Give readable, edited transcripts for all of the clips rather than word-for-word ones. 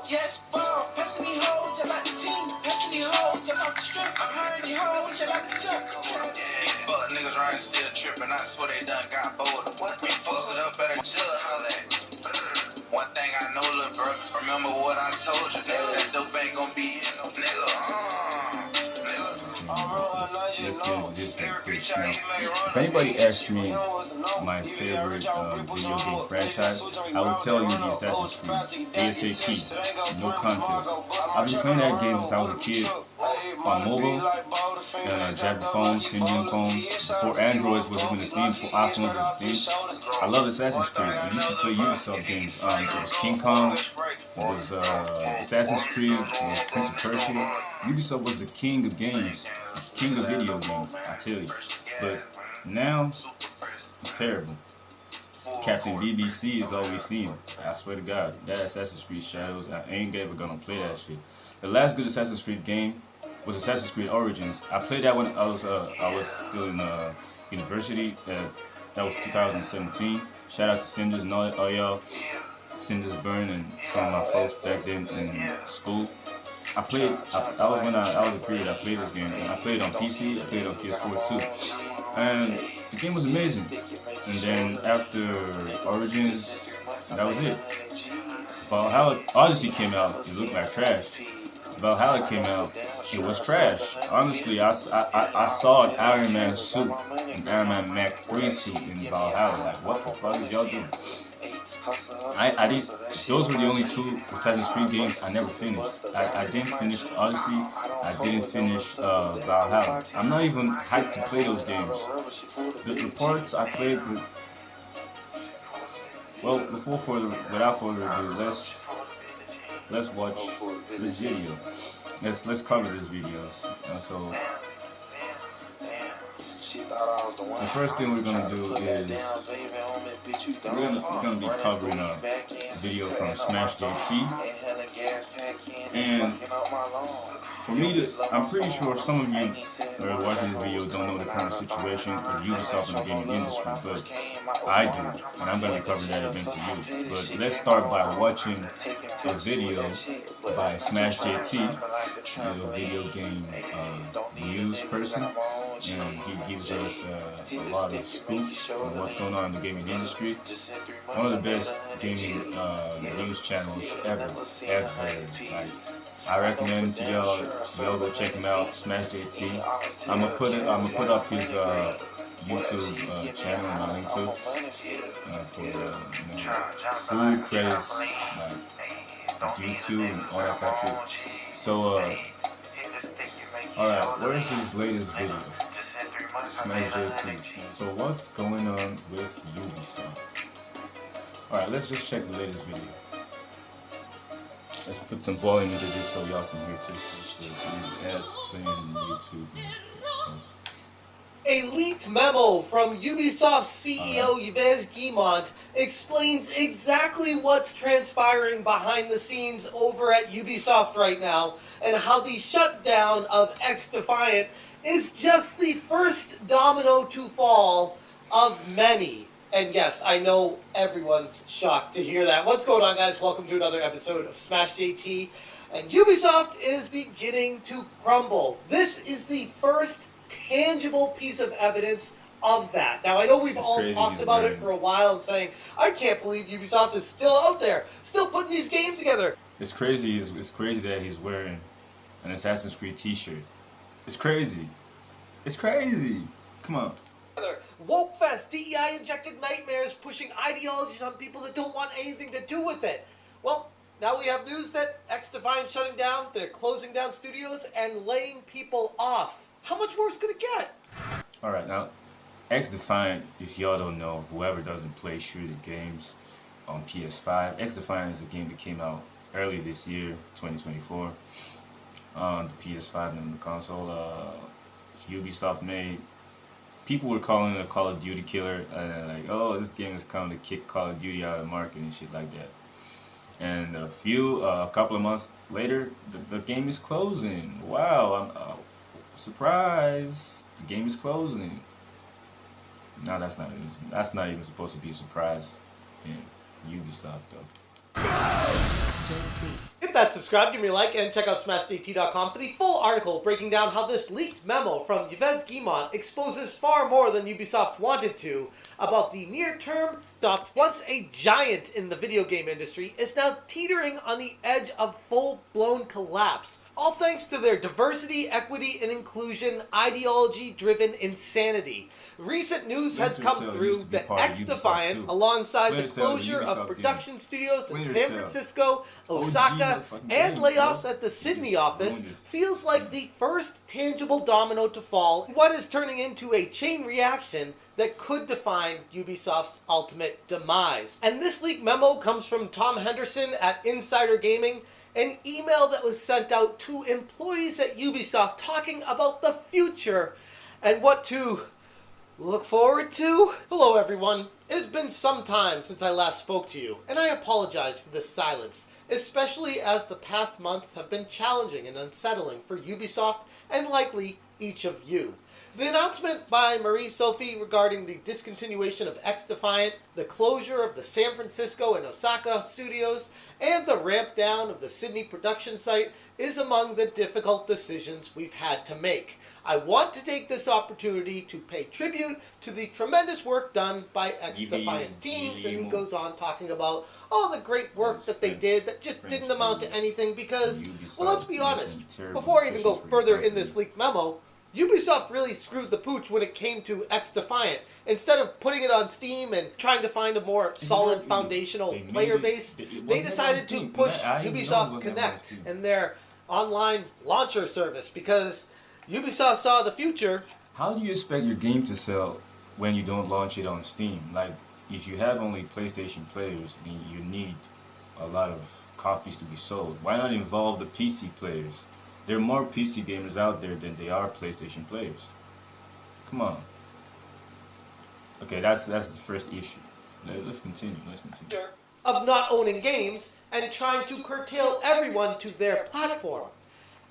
Yes, ball, passing these hoes just like the team. Passing these hoes just off the strip. I'm hiring these hoes just like the tip. Yeah, fuck niggas right still tripping. I swear they done got bold. What? We posted up at a chill holla at. One thing I know, little bro, remember what I told you, nigga. That dope ain't gonna be in no nigga. Let's get into this real quick. Now, if anybody asks me my favorite video game franchise, I would tell you the Assassin's Creed, ASAP, no contest. I've been playing that game since I was a kid on mobile, Jack phones, Symbian phones, before Androids was even a thing, before iPhones was a thing. I love Assassin's Creed. I used to play Ubisoft games. It was King Kong, it was Assassin's Creed, it was Prince of Persia. Ubisoft was the king of games, king of video games, I tell you. But now, it's terrible. Captain BBC is all we see. I swear to God, that Assassin's Creed Shadows, I ain't ever gonna play that shit. The last good Assassin's Creed game was Assassin's Creed Origins. I played that when I was still in university. That was 2017. Shout out to Cinders and all y'all. Cinders Burn and some of my folks back then in school. I was a period I played this game. I played it on PC, I played it on PS4 too. And the game was amazing. And then after Origins, that was it. Valhalla Odyssey came out, it looked like trash. Valhalla came out, it was trash. Honestly, I saw an Iron Man suit, an Iron Man Mach 3 suit in Valhalla. Like, what the fuck is y'all doing? I didn't. Those were the only two Assassin's Creed games I never finished. I didn't finish Odyssey. I didn't finish Valhalla. I'm not even hyped to play those games. The parts I played with. Well, without further ado, let's watch this video. Let's cover this video. So. The first thing we're gonna do is we're gonna be covering a video from Smash JT, and for me, I'm pretty sure some of you that are watching this video don't know the current situation of Ubisoft in the gaming industry, but I do, and I'm gonna be covering that event to you. But let's start by watching a video by Smash JT, a video game news person, and he gives us a lot of scoop on what's going on in the gaming industry. One of the best gaming news channels ever. Like, I recommend to y'all go check him out, Smash JT. I'm gonna put up his YouTube channel in my link to for food credits, like YouTube and all that type of shit. So alright, where's his latest video? Smash JT. So what's going on with Ubisoft? Alright, let's just check the latest video. Let's put some volume into this so y'all can hear too. These ads playing on YouTube. A leaked memo from Ubisoft CEO Yves Guillemot explains exactly what's transpiring behind the scenes over at Ubisoft right now, and how the shutdown of XDefiant is just the first domino to fall of many. And yes, I know everyone's shocked to hear that. What's going on, guys? Welcome to another episode of Smash JT. And Ubisoft is beginning to crumble. This is the first tangible piece of evidence of that. Now, I know we've all talked about it for a while and saying, I can't believe Ubisoft is still out there, still putting these games together. It's crazy. It's crazy that he's wearing an Assassin's Creed t-shirt. It's crazy. It's crazy. Come on. Woke Fest, DEI-injected nightmares pushing ideologies on people that don't want anything to do with it. Well, now we have news that XDefiant shutting down, they're closing down studios and laying people off. How much worse could it get? Alright, now, XDefiant, if y'all don't know, whoever doesn't play shooter games on PS5, XDefiant is a game that came out early this year, 2024, on the PS5 and the console. Ubisoft made. People were calling it a Call of Duty killer, and they're like, oh, this game is coming to kick Call of Duty out of the market and shit like that. And a couple of months later, the game is closing. Wow, I'm surprised. The game is closing. No, that's not even supposed to be a surprise in Ubisoft though. Hit that subscribe, give me a like, and check out smashjt.com for the full article breaking down how this leaked memo from Yves Guillemot exposes far more than Ubisoft wanted to about the near-term Ubisoft, once a giant in the video game industry, is now teetering on the edge of full-blown collapse, all thanks to their diversity, equity, and inclusion, ideology-driven insanity. Recent news has come through that XDefiant, alongside the closure of production studios in San Francisco, Osaka, and layoffs at the Sydney office, feels like the first tangible domino to fall in what is turning into a chain reaction that could define Ubisoft's ultimate demise. And this leaked memo comes from Tom Henderson at Insider Gaming, an email that was sent out to employees at Ubisoft talking about the future and what to look forward to. Hello everyone, it has been some time since I last spoke to you, and I apologize for this silence, especially as the past months have been challenging and unsettling for Ubisoft and likely each of you. The announcement by Marie-Sophie regarding the discontinuation of XDefiant, the closure of the San Francisco and Osaka studios, and the ramp down of the Sydney production site is among the difficult decisions we've had to make. I want to take this opportunity to pay tribute to the tremendous work done by XDefiant's teams, and he goes on talking about all the great work that they did that just didn't amount to anything because, well, let's be honest, before I even go further in this leaked memo, Ubisoft really screwed the pooch when it came to XDefiant. Instead of putting it on Steam and trying to find a more solid foundational player base, they decided to push Ubisoft Connect and their online launcher service because Ubisoft saw the future. How do you expect your game to sell when you don't launch it on Steam? Like, if you have only PlayStation players, then you need a lot of copies to be sold. Why not involve the PC players? There are more PC gamers out there than there are PlayStation players. Come on. Okay, that's the first issue. Let's continue. Of not owning games and trying to curtail everyone to their platform.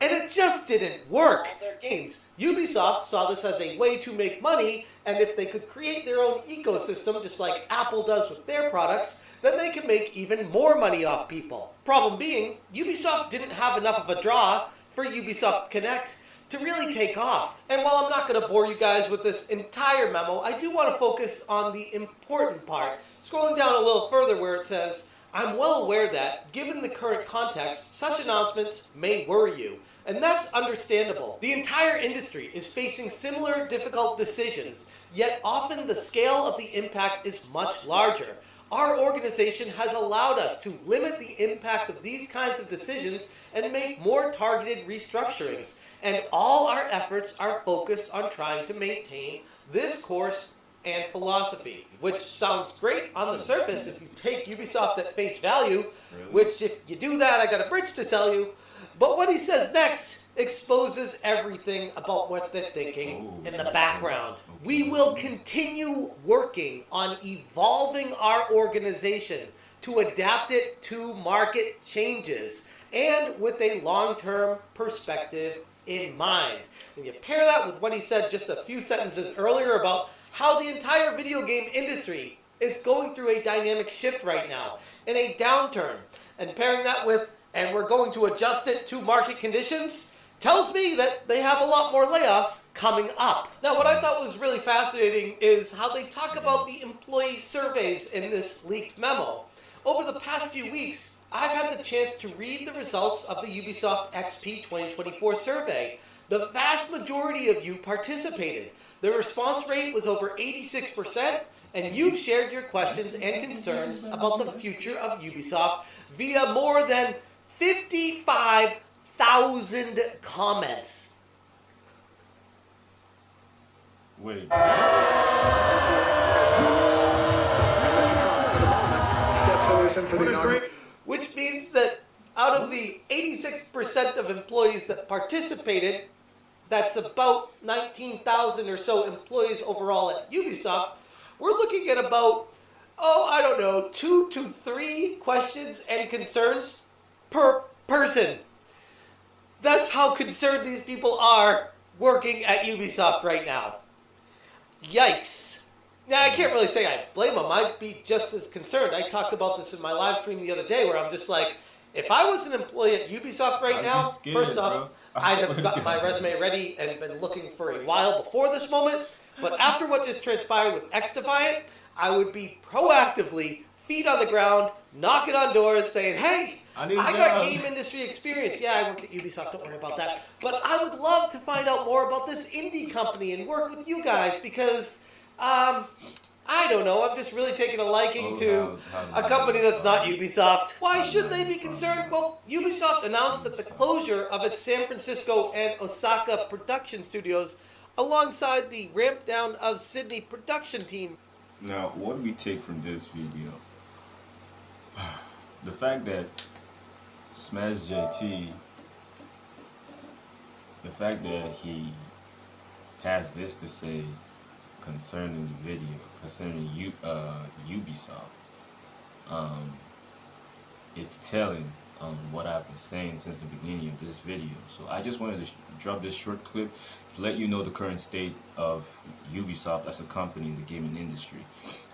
And it just didn't work. Games. Ubisoft saw this as a way to make money, and if they could create their own ecosystem just like Apple does with their products, then they could make even more money off people. Problem being, Ubisoft didn't have enough of a draw for Ubisoft Connect to really take off. And while I'm not going to bore you guys with this entire memo, I do want to focus on the important part. Scrolling down a little further where it says, I'm well aware that, given the current context, such announcements may worry you. And that's understandable. The entire industry is facing similar difficult decisions, yet often the scale of the impact is much larger. Our organization has allowed us to limit the impact of these kinds of decisions and make more targeted restructurings. And all our efforts are focused on trying to maintain this course and philosophy, which sounds great on the surface if you take Ubisoft at face value, which if you do that, I got a bridge to sell you. But what he says next exposes everything about what they're thinking in the background. We will continue working on evolving our organization to adapt it to market changes and with a long-term perspective in mind. And you pair that with what he said just a few sentences earlier about how the entire video game industry is going through a dynamic shift right now, in a downturn, and pairing that with, and we're going to adjust it to market conditions, tells me that they have a lot more layoffs coming up. Now, what I thought was really fascinating is how they talk about the employee surveys in this leaked memo. Over the past few weeks, I've had the chance to read the results of the Ubisoft XP 2024 survey. The vast majority of you participated. The response rate was over 86%, and you shared your questions and concerns about the future of Ubisoft via more than 55,000 comments. Wait. Which means that out of the 86% of employees that participated, that's about 19,000 or so employees overall at Ubisoft, we're looking at about, 2 to 3 questions and concerns per person. That's how concerned these people are working at Ubisoft right now. Yikes. Now, I can't really say I blame them. I'd be just as concerned. I talked about this in my live stream the other day where I'm just like, If I was an employee at Ubisoft right I'd be now, scared, first bro. off, I I'd swear have to got my God. resume ready and been looking for a while before this moment. But after what just transpired with XDefiant, I would be proactively feet on the ground, knocking on doors, saying, "Hey, I need a I got job." game industry experience. Yeah, I worked at Ubisoft. Don't worry about that. But I would love to find out more about this indie company and work with you guys because, I don't know. I'm just really taking a liking to a company that's not Ubisoft. Why should they be concerned? Well, Ubisoft announced that the closure of its San Francisco and Osaka production studios alongside the ramp down of Sydney production team. Now, what do we take from this video? The fact that Smash JT, the fact that he has this to say concerning the video, concerning Ubisoft, um, it's telling what I've been saying since the beginning of this video. So I just wanted to drop this short clip to let you know the current state of Ubisoft as a company in the gaming industry.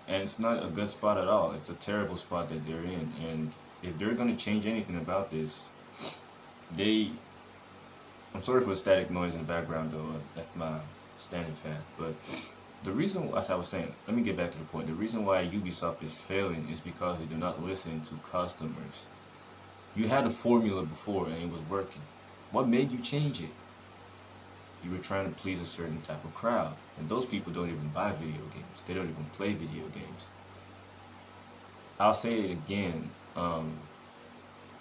And it's not a good spot at all. It's a terrible spot that they're in. And if they're going to change anything about this, I'm sorry for the static noise in the background though, that's my standing fan. But the reason, as I was saying, let me get back to the point. The reason why Ubisoft is failing is because they do not listen to customers. You had a formula before and it was working. What made you change it? You were trying to please a certain type of crowd. And those people don't even buy video games. They don't even play video games. I'll say it again.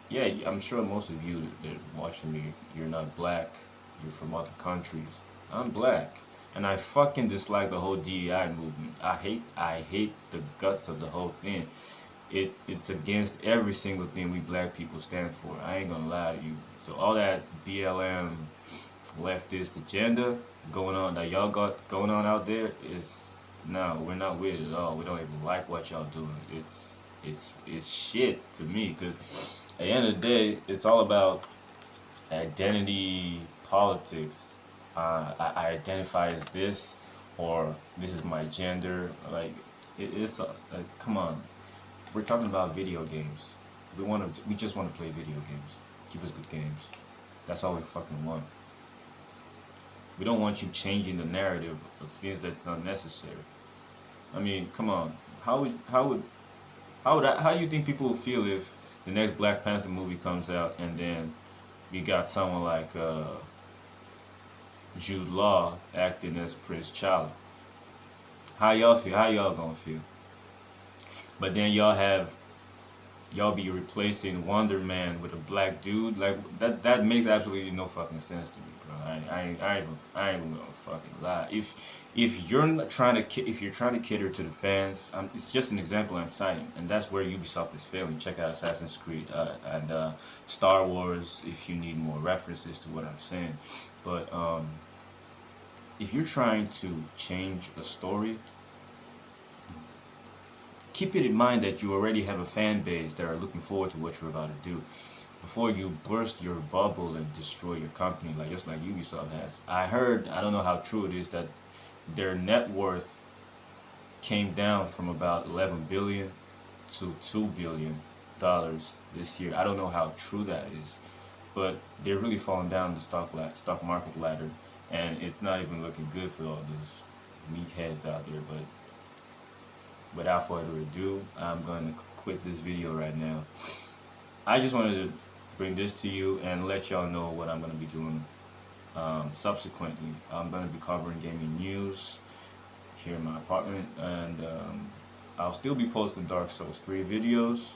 Yeah, I'm sure most of you that are watching me, you're not black. You're from other countries. I'm black. And I fucking dislike the whole DEI movement. I hate the guts of the whole thing. It's against every single thing we black people stand for. I ain't gonna lie to you. So all that BLM leftist agenda going on that y'all got going on out there is no, we're not with it at all. We don't even like what y'all doing. It's shit to me, because at the end of the day, it's all about identity politics. I identify as this, or this is my gender. Like come on. We're talking about video games. We just want to play video games. Give us good games. That's all we fucking want. We don't want you changing the narrative of things that's unnecessary. I mean, come on. How do you think people will feel if the next Black Panther movie comes out and then we got someone like Jude Law acting as Prince T'Challa? How y'all feel? How y'all gonna feel? But then y'all be replacing Wonder Man with a black dude. Like that makes absolutely no fucking sense to me, bro. I ain't even gonna fucking lie. If you're trying to cater to the fans, it's just an example I'm citing, and that's where Ubisoft is failing. Check out Assassin's Creed and Star Wars if you need more references to what I'm saying. But if you're trying to change a story, keep it in mind that you already have a fan base that are looking forward to what you're about to do before you burst your bubble and destroy your company, just like Ubisoft has. I heard, I don't know how true it is, that their net worth came down from about 11 billion to $2 billion this year. I don't know how true that is, but they're really falling down the stock market ladder, and it's not even looking good for all those meatheads out there. But without further ado, I'm going to quit this video right now. I just wanted to bring this to you and let y'all know what I'm going to be doing subsequently. I'm going to be covering gaming news here in my apartment, and I'll still be posting Dark Souls 3 videos.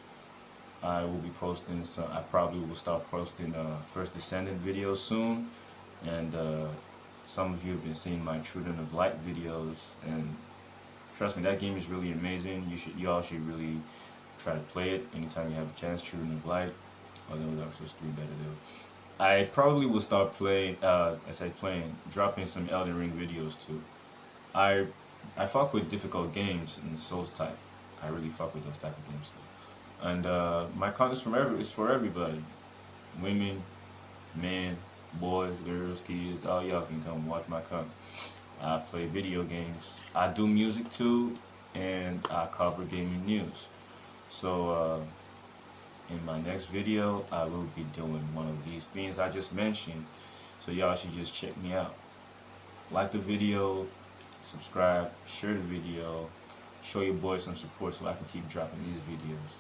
I will be posting I probably will start posting First Descendant videos soon, and some of you have been seeing my Children of Light videos, and trust me, that game is really amazing. Y'all should really try to play it anytime you have a chance. Children of Light, although Dark Souls 3 better though. I probably will start dropping some Elden Ring videos too. I fuck with difficult games and Souls type. I really fuck with those type of games though. And my content is for everybody. Women, men, boys, girls, kids, all y'all can come watch my content. I play video games. I do music too, and I cover gaming news. So in my next video, I will be doing one of these things I just mentioned. So y'all should just check me out. Like the video, subscribe, share the video, show your boy some support so I can keep dropping these videos.